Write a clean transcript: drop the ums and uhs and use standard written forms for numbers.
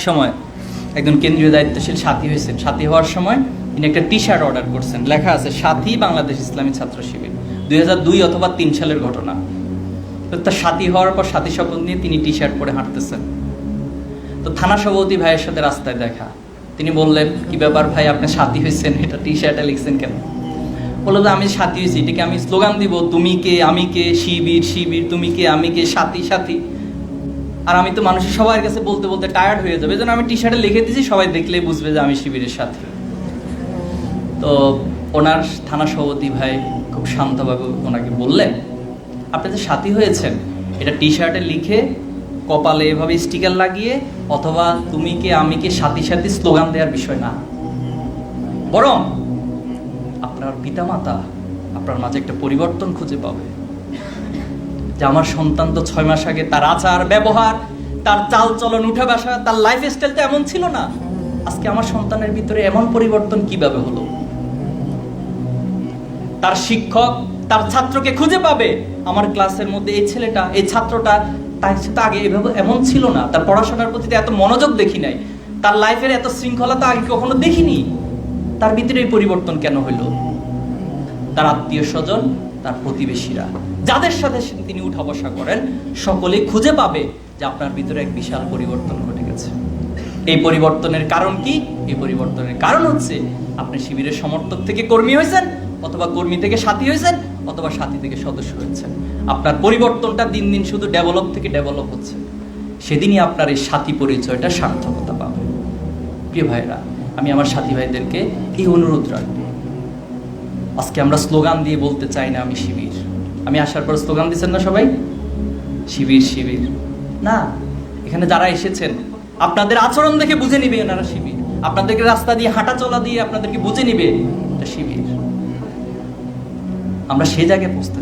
সময় একজন কেন্দ্রীয় দায়িত্বশীল সাথী হয়েছেন। সাথী হওয়ার সময় তিনি একটা টি শার্ট অর্ডার করছেন, লেখা আছে সাথী বাংলাদেশ ইসলামী ছাত্র শিবির, 2002 অথবা 3 সালের ঘটনা। তো তার সাথী হওয়ার পর সাথী শপথ নিয়ে তিনি টি শার্ট পরে হাঁটতেছেন। তো থানা সভাপতি ভাইয়ের সাথে রাস্তায় দেখা, তিনি বললেন, কি ব্যাপার ভাই, আপনি সাথী হয়েছেন, এটা টি শার্টে লিখছেন কেন? বললো যে আমি সাথী হয়েছি, এটাকে আমি স্লোগান দিব, তুমি কে আমি কে, শিবির শিবির, তুমি কে আমি কে, সাথী সাথী। আর আমি তো মানুষের সবার কাছে বলতে বলতে টায়ার্ড হয়ে যাবে, যেন আমি টি শার্টে লিখে দিয়েছি, সবাই দেখলেই বুঝবে যে আমি শিবিরের সাথী। তো ওনার থানা সভাপতি ভাই খুব শান্তভাবে ওনাকে বললেন, আপনি যে সাথী হয়েছেন, এটা টি শার্টে লিখে কপালে এভাবে স্টিকার লাগিয়ে অথবা তুমি কে আমি কে সাথী সাথী স্লোগান দেওয়ার বিষয় না, বরং আপনার পিতামাতা আপনার মাঝে একটা পরিবর্তন খুঁজে পাবে। যে আমার সন্তান তো 6 মাস আগে তার আচার ব্যবহার, তার চাল চলন, উঠা বসা, তার লাইফ স্টাইল তো এমন ছিল না, আজকে আমার সন্তানের ভিতরে এমন পরিবর্তন কিভাবে হলো? তার শিক্ষক তার ছাত্রকে খুঁজে পাবে, আমার ক্লাসের মধ্যে এই ছেলেটা, এই ছাত্রটা তার সাথে আগে এভাবে এমন ছিল না, তার পড়াশোনার প্রতি এত মনোযোগ দেখি নাই, তার লাইফের এত শৃঙ্খলতা আগে কখনো দেখিনি, তার ভিতরে এই পরিবর্তন কেন হইল? তার আত্মীয় স্বজন, তার প্রতিবেশীরা, যাদের সাথে তিনি উঠা বসা করেন, সকলে খুঁজে পাবে যে আপনার ভিতরে এক বিশাল পরিবর্তন ঘটে গেছে। এই পরিবর্তনের কারণ কি? এই পরিবর্তনের কারণ হচ্ছে আপনি শিবিরের সমর্থক থেকে কর্মী হয়েছেন, অথবা কর্মী থেকে সাথী হয়েছেন, অথবা সাথী থেকে সদস্য হয়েছেন। আপনার পরিবর্তনটা দিন দিন শুধু ডেভেলপ থেকে ডেভেলপ হচ্ছে, সেদিনই আপনার এই সাথী পরিচয়টা সার্থকতা পাবে। প্রিয় ভাইরা, আমি আমার সাথী ভাইদেরকে এই অনুরোধ রাখবো, আজকে আমরা স্লোগান দিয়ে বলতে চাই না আমি শিবির। আমি আসার পর স্লোগান দিচ্ছেন না সবাই, শিবির শিবির না, এখানে যারা এসেছেন আপনাদের আচরণ দেখে বুঝে নিবে এনারা শিবির, আপনাদেরকে রাস্তা দিয়ে হাঁটা চলা দিয়ে আপনাদেরকে বুঝে নিবে এটা শিবির। আমরা সেই জায়গায় পৌঁছতে